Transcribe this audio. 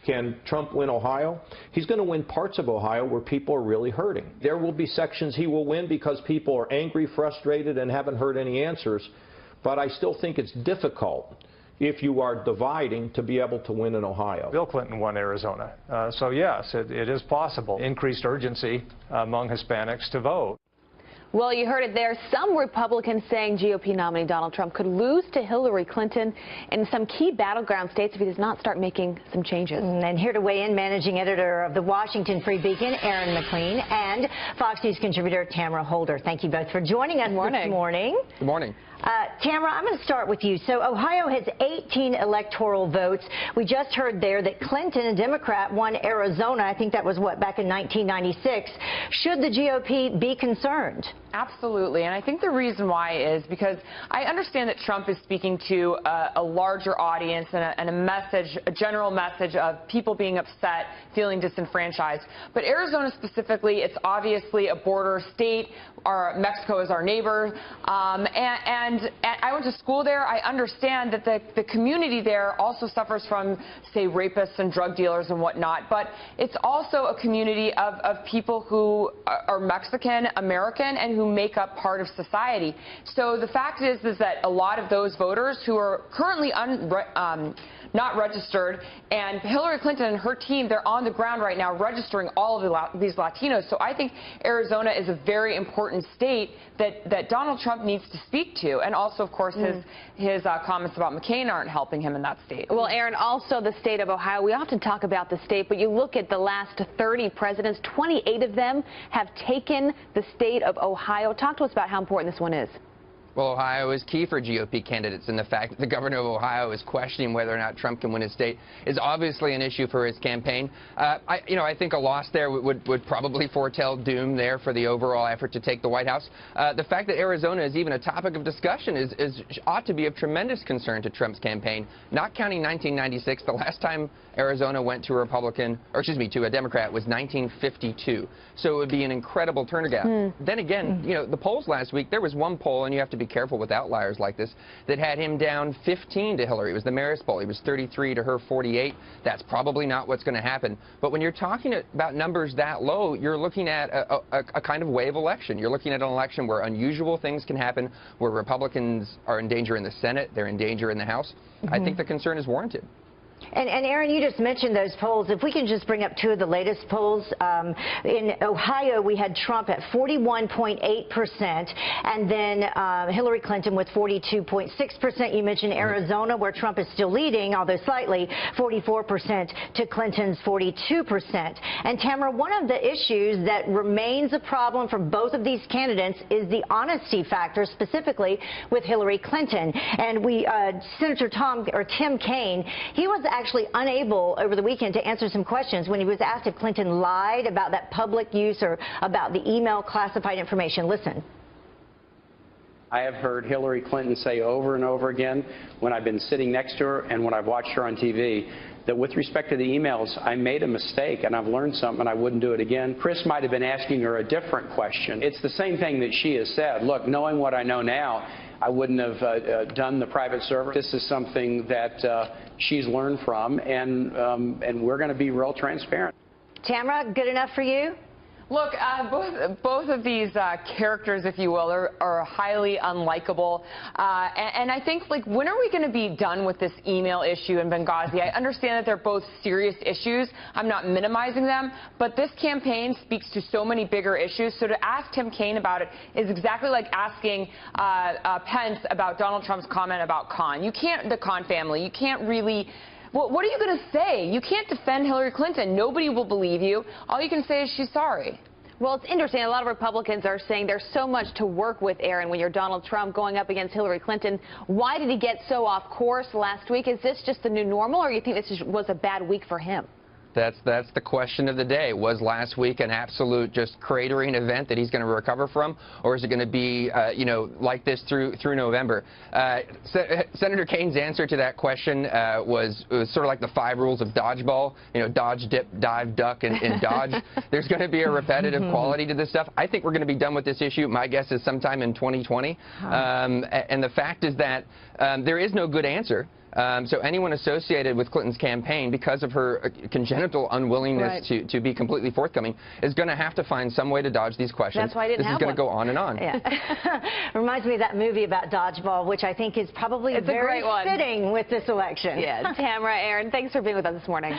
Can Trump win Ohio? He's going to win parts of Ohio where people are really hurting. There will be sections he will win because people are angry, frustrated, and haven't heard any answers. But I still think it's difficult, if you are dividing, to be able to win in Ohio. Bill Clinton won Arizona. So yes, it is possible. Increased urgency among Hispanics to vote. Well, you heard it there. Some Republicans saying GOP nominee Donald Trump could lose to Hillary Clinton in some key battleground states if he does not start making some changes. And here to weigh in, managing editor of the Washington Free Beacon, Aaron McLean, and Fox News contributor Tamara Holder. Thank you both for joining us this morning. Good morning. Tamara, I'm going to start with you. So Ohio has 18 electoral votes. We just heard there that Clinton, a Democrat, won Arizona. I think that was, what, back in 1996. Should the GOP be concerned? Absolutely. And I think the reason why is because I understand that Trump is speaking to a larger audience and a message, a general message of people being upset, feeling disenfranchised. But Arizona specifically, it's obviously a border state. Mexico is our neighbor. And I went to school there. I understand that the community there also suffers from, say, rapists and drug dealers and whatnot. But it's also a community of people who are Mexican American and who make up part of society. So the fact is that a lot of those voters who are currently not registered, and Hillary Clinton and her team, they're on the ground right now registering all of these Latinos. So I think Arizona is a very important state that Donald Trump needs to speak to. And also, of course, his comments about McCain aren't helping him in that state. Well, Aaron, also the state of Ohio, we often talk about the state, but you look at the last 30 presidents, 28 of them have taken the state of Ohio. Talk to us about how important this one is. Well, Ohio is key for GOP candidates, and the fact that the governor of Ohio is questioning whether or not Trump can win his state is obviously an issue for his campaign. I think a loss there would probably foretell doom there for the overall effort to take the White House. The fact that Arizona is even a topic of discussion ought to be of tremendous concern to Trump's campaign. Not counting 1996, the last time Arizona went to a Democrat was 1952. So it would be an incredible turnout. Then again, the polls last week, there was one poll, and you have to be careful with outliers like this, that had him down 15 to Hillary. It was the Marist poll. He was 33 to her 48. That's probably not what's going to happen. But when you're talking about numbers that low, you're looking at a kind of wave election. You're looking at an election where unusual things can happen, where Republicans are in danger in the Senate, they're in danger in the House. I think the concern is warranted. And Aaron, you just mentioned those polls. If we can just bring up two of the latest polls. In Ohio, we had Trump at 41.8%, and then Hillary Clinton with 42.6%. You mentioned Arizona, where Trump is still leading, although slightly, 44% to Clinton's 42%. And Tamara, one of the issues that remains a problem for both of these candidates is the honesty factor, specifically with Hillary Clinton. And Senator Tim Kaine, he was actually unable over the weekend to answer some questions when he was asked if Clinton lied about that public use or about the email classified information. Listen. I have heard Hillary Clinton say over and over again, when I've been sitting next to her and when I've watched her on TV, that with respect to the emails, I made a mistake and I've learned something and I wouldn't do it again. Chris might have been asking her a different question. It's the same thing that she has said. Look, knowing what I know now, I wouldn't have done the private server. This is something that she's learned from, and we're going to be real transparent. Tamara, good enough for you? Look, both of these characters, if you will, are highly unlikable. And I think, like, when are we going to be done with this email issue in Benghazi? I understand that they're both serious issues. I'm not minimizing them. But this campaign speaks to so many bigger issues. So to ask Tim Kaine about it is exactly like asking Pence about Donald Trump's comment about Khan. You can't, the Khan family, you can't really... What are you going to say? You can't defend Hillary Clinton. Nobody will believe you. All you can say is she's sorry. Well, it's interesting. A lot of Republicans are saying there's so much to work with, Aaron, when you're Donald Trump going up against Hillary Clinton. Why did he get so off course last week? Is this just the new normal, or do you think this was a bad week for him? That's the question of the day. Was last week an absolute just cratering event that he's going to recover from, or is it going to be, like this through November? Senator Kaine's answer to that question was sort of like the 5 rules of dodgeball. Dodge, dip, dive, duck, and dodge. There's going to be a repetitive quality to this stuff. I think we're going to be done with this issue. My guess is sometime in 2020. And the fact is that there is no good answer. So anyone associated with Clinton's campaign, because of her congenital unwillingness to be completely forthcoming, is going to have to find some way to dodge these questions. That's why I didn't This is going to go on and on. Yeah. Reminds me of that movie about dodgeball, which I think is probably very fitting with this election. Yeah, Tamara, Aaron, thanks for being with us this morning.